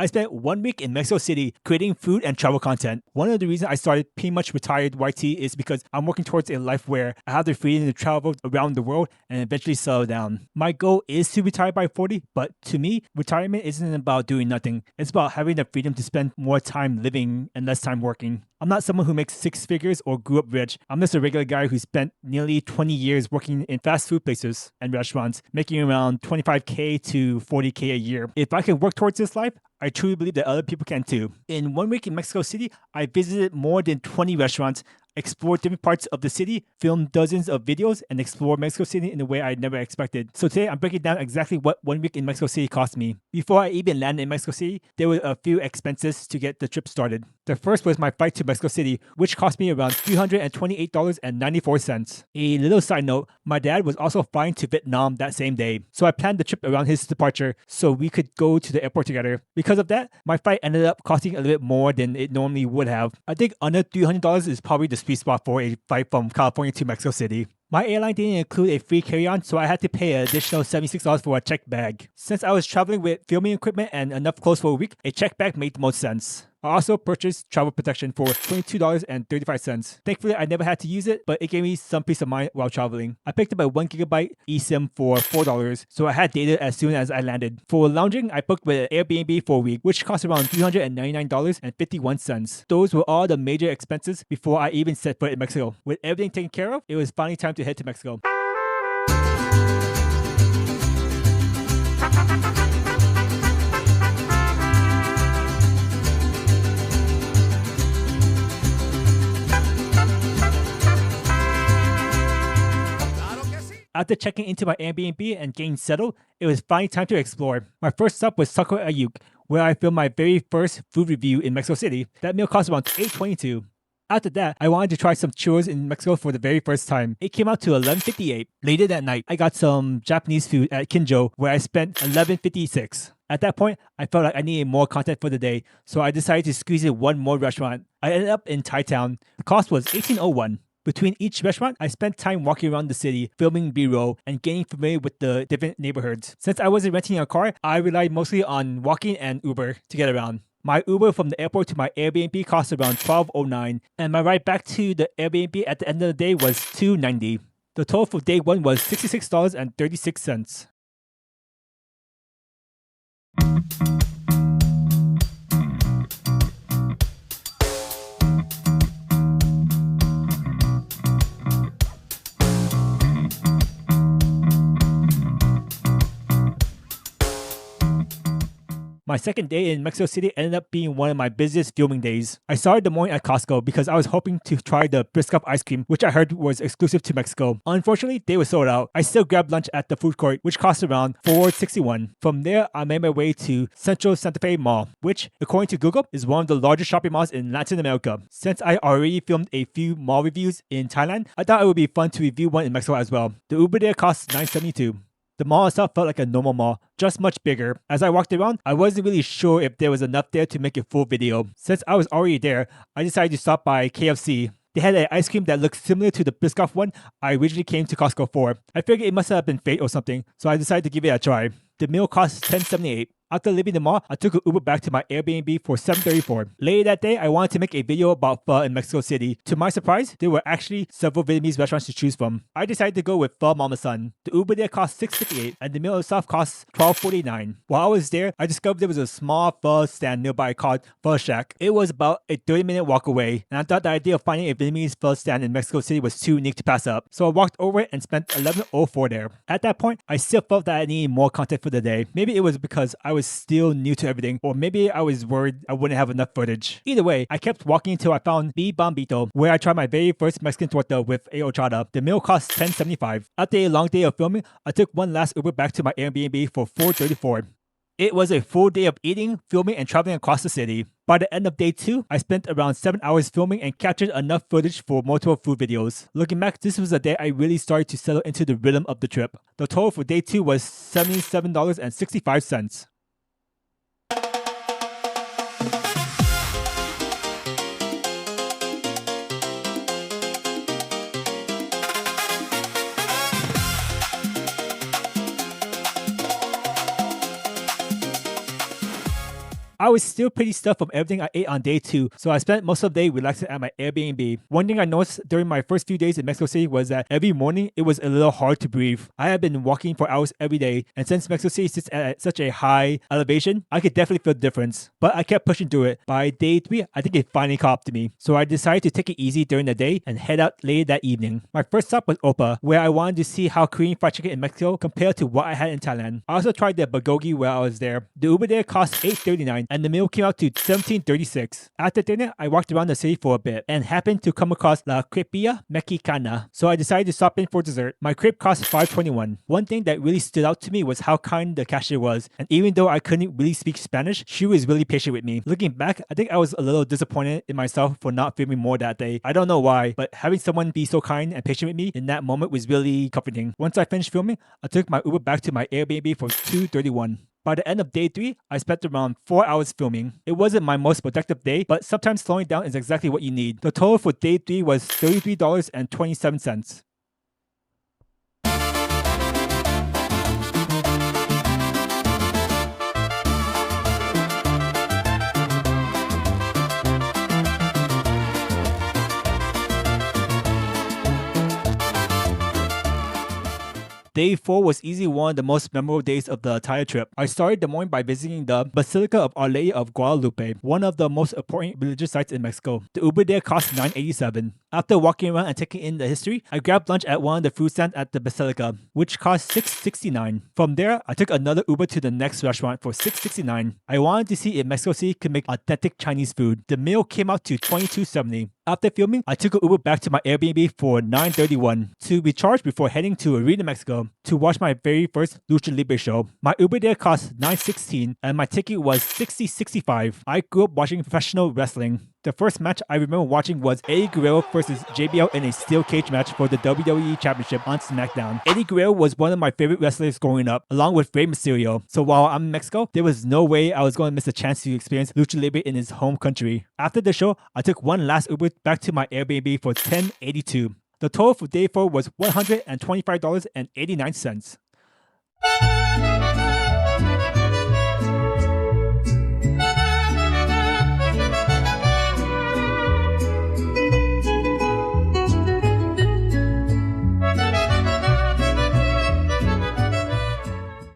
I spent 1 week in Mexico City creating food and travel content. One of the reasons I started PrettyMuchRetiredYT is because I'm working towards a life where I have the freedom to travel around the world and eventually settle down. My goal is to retire by 40, but to me, retirement isn't about doing nothing. It's about having the freedom to spend more time living and less time working. I'm not someone who makes six figures or grew up rich. I'm just a regular guy who spent nearly 20 years working in fast food places and restaurants, making around $25K to $40K a year. If I can work towards this life, I truly believe that other people can too. In 1 week in Mexico City, I visited more than 20 restaurants, explored different parts of the city, filmed dozens of videos, and explored Mexico City in a way I never expected. So today, I'm breaking down exactly what 1 week in Mexico City cost me. Before I even landed in Mexico City, there were a few expenses to get the trip started. The first was my flight to Mexico City, which cost me around $328.94. A little side note, my dad was also flying to Vietnam that same day, so I planned the trip around his departure so we could go to the airport together. Because of that, my flight ended up costing a little bit more than it normally would have. I think under $300 is probably the sweet spot for a flight from California to Mexico City. My airline didn't include a free carry-on, so I had to pay an additional $76 for a checked bag. Since I was traveling with filming equipment and enough clothes for a week, a checked bag made the most sense. I also purchased travel protection for $22.35. Thankfully, I never had to use it, but it gave me some peace of mind while traveling. I picked up a 1GB eSIM for $4, so I had data as soon as I landed. For lounging, I booked with an Airbnb for a week, which cost around $399.51. Those were all the major expenses before I even set foot in Mexico. With everything taken care of, it was finally time to head to Mexico. After checking into my Airbnb and getting settled, it was finally time to explore. My first stop was Taco Ayuk, where I filmed my very first food review in Mexico City. That meal cost around $8.22. After that, I wanted to try some churros in Mexico for the very first time. It came out to $11.58. Later that night, I got some Japanese food at Kinjo, where I spent $11.56. At that point, I felt like I needed more content for the day, so I decided to squeeze in one more restaurant. I ended up in Thai Town. The cost was $18.01. Between each restaurant, I spent time walking around the city, filming B-roll, and getting familiar with the different neighborhoods. Since I wasn't renting a car, I relied mostly on walking and Uber to get around. My Uber from the airport to my Airbnb cost around $12.09, and my ride back to the Airbnb at the end of the day was $2.90. The total for day one was $66.36. My second day in Mexico City ended up being one of my busiest filming days. I started the morning at Costco because I was hoping to try the Briscoe ice cream, which I heard was exclusive to Mexico. Unfortunately, they were sold out. I still grabbed lunch at the food court, which cost around $4.61. From there, I made my way to Central Santa Fe Mall, which, according to Google, is one of the largest shopping malls in Latin America. Since I already filmed a few mall reviews in Thailand, I thought it would be fun to review one in Mexico as well. The Uber there costs $9.72. The mall itself felt like a normal mall, just much bigger. As I walked around, I wasn't really sure if there was enough there to make a full video. Since I was already there, I decided to stop by KFC. They had an ice cream that looked similar to the Biscoff one I originally came to Costco for. I figured it must have been fate or something, so I decided to give it a try. The meal cost $10.78. After leaving the mall, I took an Uber back to my Airbnb for $7.34. Later that day, I wanted to make a video about pho in Mexico City. To my surprise, there were actually several Vietnamese restaurants to choose from. I decided to go with Pho Mama Son. The Uber there cost $6.58 and the meal itself cost $12.49. While I was there, I discovered there was a small pho stand nearby called Pho Shack. It was about a 30-minute walk away, and I thought the idea of finding a Vietnamese pho stand in Mexico City was too unique to pass up. So I walked over it and spent $11.04 there. At that point, I still felt that I needed more content for the day. Maybe it was because I was still new to everything, or maybe I was worried I wouldn't have enough footage. Either way, I kept walking until I found B Bombito, where I tried my very first Mexican torta with a horchata. The meal cost $10.75. After a long day of filming, I took one last Uber back to my Airbnb for $4.34. It was a full day of eating, filming, and traveling across the city. By the end of day 2, I spent around 7 hours filming and captured enough footage for multiple food videos. Looking back, this was a day I really started to settle into the rhythm of the trip. The total for day 2 was $77.65. I was still pretty stuffed from everything I ate on day 2, so I spent most of the day relaxing at my Airbnb. One thing I noticed during my first few days in Mexico City was that every morning it was a little hard to breathe. I had been walking for hours every day, and since Mexico City sits at such a high elevation, I could definitely feel the difference. But I kept pushing through it. By day 3, I think it finally caught up to me. So I decided to take it easy during the day and head out late that evening. My first stop was Opa, where I wanted to see how Korean fried chicken in Mexico compared to what I had in Thailand. I also tried the bulgogi while I was there. The Uber there cost $8.39 and the meal came out to $17.36. After dinner, I walked around the city for a bit and happened to come across La Crepilla Mexicana, so I decided to stop in for dessert. My crepe cost $5.21. One thing that really stood out to me was how kind the cashier was, and even though I couldn't really speak Spanish, she was really patient with me. Looking back, I think I was a little disappointed in myself for not filming more that day. I don't know why, but having someone be so kind and patient with me in that moment was really comforting. Once I finished filming, I took my Uber back to my Airbnb for $2.31. By the end of day 3, I spent around 4 hours filming. It wasn't my most productive day, but sometimes slowing down is exactly what you need. The total for day 3 was $33.27. Day 4 was easily one of the most memorable days of the entire trip. I started the morning by visiting the Basilica of Our Lady of Guadalupe, one of the most important religious sites in Mexico. The Uber there cost $9.87. After walking around and taking in the history, I grabbed lunch at one of the food stands at the Basilica, which cost $6.69. From there, I took another Uber to the next restaurant for $6.69. I wanted to see if Mexico City could make authentic Chinese food. The meal came out to $22.70. After filming, I took an Uber back to my Airbnb for $9.31 to be charged before heading to Arena, Mexico to watch my very first Lucha Libre show. My Uber there cost $9.16 and my ticket was $60.65. I grew up watching professional wrestling. The first match I remember watching was Eddie Guerrero versus JBL in a steel cage match for the WWE Championship on SmackDown. Eddie Guerrero was one of my favorite wrestlers growing up, along with Rey Mysterio. So while I'm in Mexico, there was no way I was going to miss a chance to experience Lucha Libre in his home country. After the show, I took one last Uber back to my Airbnb for $10.82. The total for day 4 was $125.89.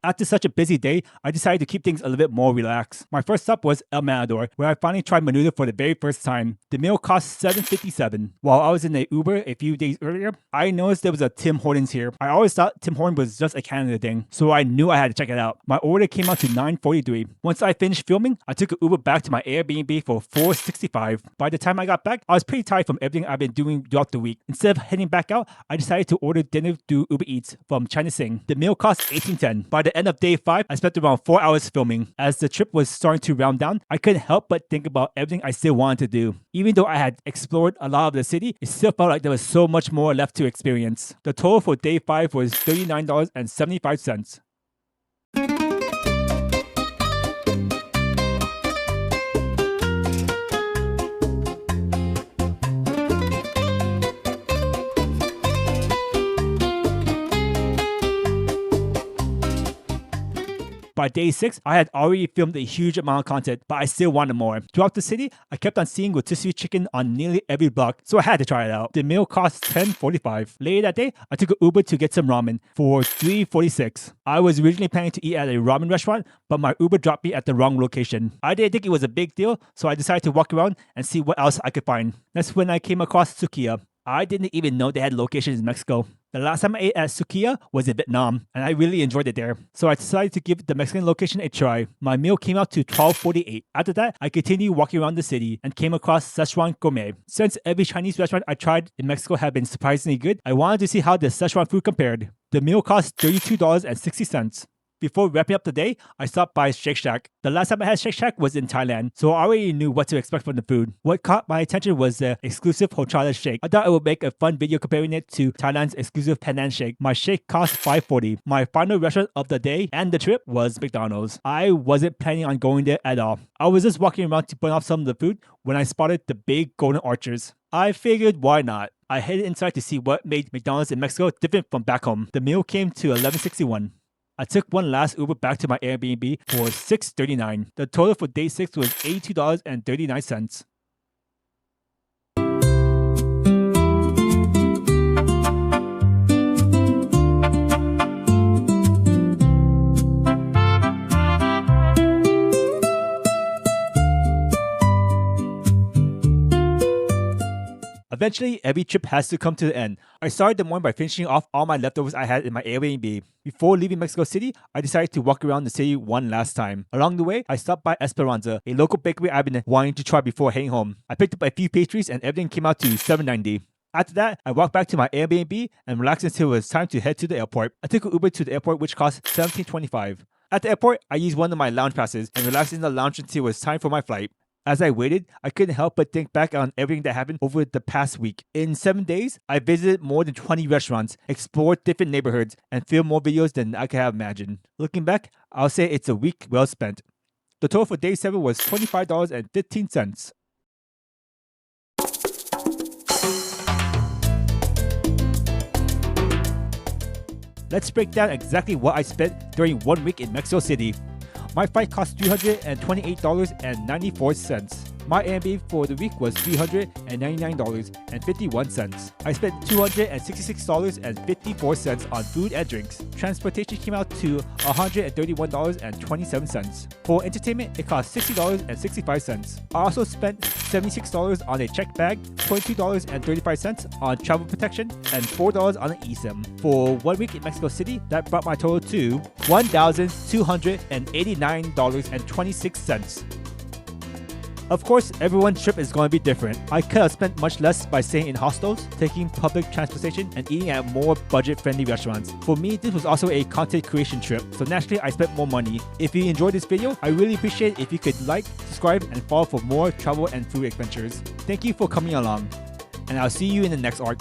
After such a busy day, I decided to keep things a little bit more relaxed. My first stop was El Matador, where I finally tried menudo for the very first time. The meal cost $7.57. While I was in the Uber a few days earlier, I noticed there was a Tim Hortons here. I always thought Tim Hortons was just a Canada thing, so I knew I had to check it out. My order came out to $9.43. Once I finished filming, I took an Uber back to my Airbnb for $4.65. By the time I got back, I was pretty tired from everything I've been doing throughout the week. Instead of heading back out, I decided to order dinner through Uber Eats from China Sing. The meal cost $18.10. By the end of day 5, I spent around 4 hours filming. As the trip was starting to round down, I couldn't help but think about everything I still wanted to do. Even though I had explored a lot of the city, it still felt like there was so much more left to experience. The total for day 5 was $39.75. By day 6, I had already filmed a huge amount of content, but I still wanted more. Throughout the city, I kept on seeing rotisserie chicken on nearly every block, so I had to try it out. The meal cost $10.45. Later that day, I took an Uber to get some ramen for $3.46. I was originally planning to eat at a ramen restaurant, but my Uber dropped me at the wrong location. I didn't think it was a big deal, so I decided to walk around and see what else I could find. That's when I came across Sukiya. I didn't even know they had locations in Mexico. The last time I ate at Sukiya was in Vietnam, and I really enjoyed it there. So I decided to give the Mexican location a try. My meal came out to $12.48. After that, I continued walking around the city and came across Szechuan Gourmet. Since every Chinese restaurant I tried in Mexico had been surprisingly good, I wanted to see how the Szechuan food compared. The meal cost $32.60. Before wrapping up the day, I stopped by Shake Shack. The last time I had Shake Shack was in Thailand, so I already knew what to expect from the food. What caught my attention was the exclusive horchata shake. I thought I would make a fun video comparing it to Thailand's exclusive Pandan shake. My shake cost $5.40. My final restaurant of the day and the trip was McDonald's. I wasn't planning on going there at all. I was just walking around to burn off some of the food when I spotted the big golden arches. I figured why not. I headed inside to see what made McDonald's in Mexico different from back home. The meal came to $11.61. I took one last Uber back to my Airbnb for $6.39. The total for day 6 was $82.39. Eventually, every trip has to come to the end. I started the morning by finishing off all my leftovers I had in my Airbnb. Before leaving Mexico City, I decided to walk around the city one last time. Along the way, I stopped by Esperanza, a local bakery I've been wanting to try before heading home. I picked up a few pastries and everything came out to $7.90. After that, I walked back to my Airbnb and relaxed until it was time to head to the airport. I took an Uber to the airport, which cost $17.25. At the airport, I used one of my lounge passes and relaxed in the lounge until it was time for my flight. As I waited, I couldn't help but think back on everything that happened over the past week. In 7 days, I visited more than 20 restaurants, explored different neighborhoods, and filmed more videos than I could have imagined. Looking back, I'll say it's a week well spent. The total for day 7 was $25.15. Let's break down exactly what I spent during 1 week in Mexico City. My flight cost $328.94. My Airbnb for the week was $399.51. I spent $266.54 on food and drinks. Transportation came out to $131.27. For entertainment, it cost $60.65. I also spent $76 on a checked bag, $22.35 on travel protection, and $4 on an eSIM. For 1 week in Mexico City, that brought my total to $1,289.26. Of course, everyone's trip is going to be different. I could have spent much less by staying in hostels, taking public transportation, and eating at more budget-friendly restaurants. For me, this was also a content creation trip, so naturally I spent more money. If you enjoyed this video, I really appreciate it if you could like, subscribe, and follow for more travel and food adventures. Thank you for coming along, and I'll see you in the next arc.